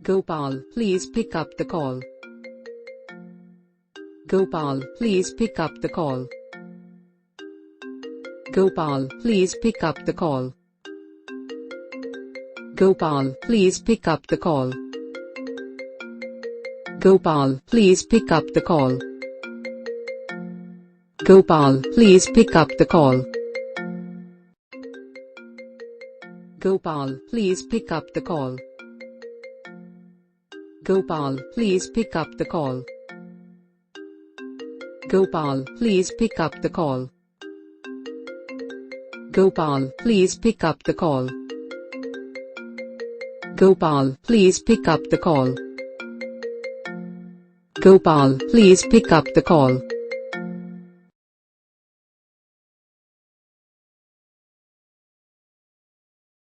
Gopal, please pick up the call. Gopal, please pick up the call. Gopal, please pick up the call. Gopal, please pick up the call. Gopal, please pick up the call. Gopal, please pick up the call. Gopal, please pick up the call. Gopal, please pick up the call. Gopal, please pick up the call. Gopal, please pick up the call. Gopal, please pick up the call. Gopal, please pick up the call.